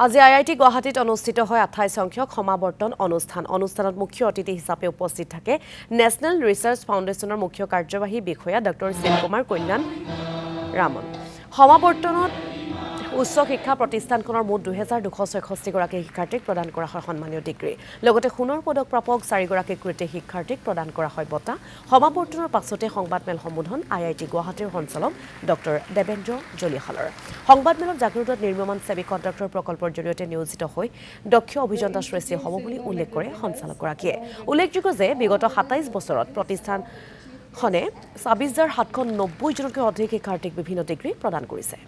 আজি আইআইটি গুৱাহাটীত অনুষ্ঠিত হয় 28 সংখ্যক সমাৱৰ্তন অনুষ্ঠানত মুখ্য অতিথি হিচাপে উপস্থিত থাকে নেশ্যনেল ৰিচাৰ্চ ফাউণ্ডেশ্যনৰ মুখ্য কাৰ্যবাহী বিষয়া ডক্টৰ শিৱকুমাৰ কল্যাণ ৰামন। সমাৱৰ্তনত উচ্চ শিক্ষা প্ৰতিষ্ঠানখনৰ মুঠ 2266 গৰাকী শিক্ষাৰ্থীক প্ৰদান কৰা হয় সন্মানীয় ডিগ্ৰী। লগতে সোণৰ পদক প্ৰাপক 4 গৰাকী কৃতি শিক্ষাৰ্থীক প্ৰদান কৰা হয় বঁটা। সমাৱৰ্তনৰ পাছতে সংবাদমেল সম্বোধন আইআইটি গুৱাহাটীৰ সঞ্চালক ডক্টৰ দেবেন্দ্ৰ জলিহালৰ। সংবাদমেলত জাগিৰোডত নিৰ্মমান সেৱী কণ্ট্ৰাক্টৰ প্ৰকল্পৰ জৰিয়তে নিয়োজিত হৈ দক্ষ অভিযন্তা সৃষ্টি হ'ব বুলি উল্লেখ কৰে সঞ্চালকগৰাকীয়ে। উল্লেখযোগ্য যে বিগত 27 বছৰত প্ৰতিষ্ঠানখনে 26,790 জনকৈ অধিক শিক্ষাৰ্থীক বিভিন্ন ডিগ্ৰী প্ৰদান কৰিছে।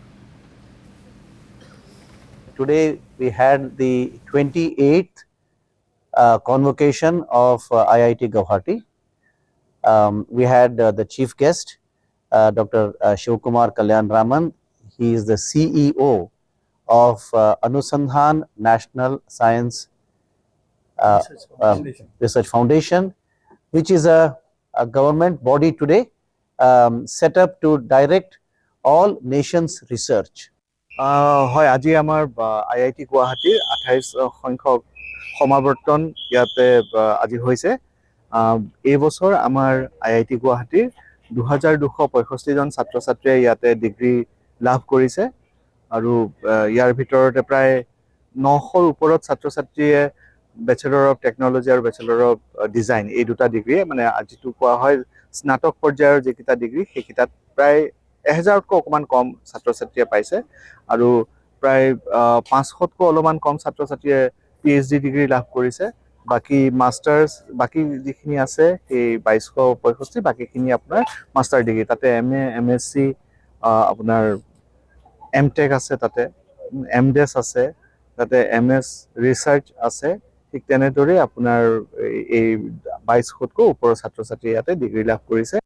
Today we had the 28th convocation of IIT Guwahati. We had the chief guest, Dr. Shivkumar Kalyan Raman. He is the CEO of Anusandhan National Science Research Foundation, which is a government body today set up to direct all nations' research. হয়, আজি আমাৰ IIT গুৱাহাটীৰ 28 সংখ্যক সমাৱৰ্তন ইয়াতে আজি হৈছে। এই বছৰ আমাৰ আইআইটি গুৱাহাটীৰ 2265 জন ছাত্ৰ ছাত্ৰীয়ে ইয়াতে ডিগ্ৰী লাভ কৰিছে আৰু ইয়াৰ ভিতৰতে প্ৰায় 900ৰ ওপৰত ছাত্ৰ ছাত্ৰীয়ে বেচেলৰ অফ টেকনলজি আৰু বেচেলৰ অফ ডিজাইন এই দুটা ডিগ্ৰী মানে যিটো কোৱা হয় স্নাতক পৰ্যায়ৰ যিকেইটা ডিগ্ৰী সেইকেইটাত প্ৰায় 1000তকৈ অকণমান কম ছাত্ৰ ছাত্ৰীয়ে পাইছে আৰু প্ৰায় 500তকৈ অলপমান কম ছাত্ৰ ছাত্ৰীয়ে PhD ডিগ্ৰী লাভ কৰিছে। বাকী মাষ্টাৰ্ছ বাকী যিখিনি আছে সেই 2265 বাকীখিনি আপোনাৰ মাষ্টাৰ ডিগ্ৰী তাতে MA MSc আপোনাৰ MTech আছে তাতে MDes আছে তাতে MS ৰিচাৰ্চ আছে ঠিক তেনেদৰে আপোনাৰ এই 2200তকৈ ওপৰৰ ছাত্ৰ ছাত্ৰী ইয়াতে ডিগ্ৰী লাভ কৰিছে।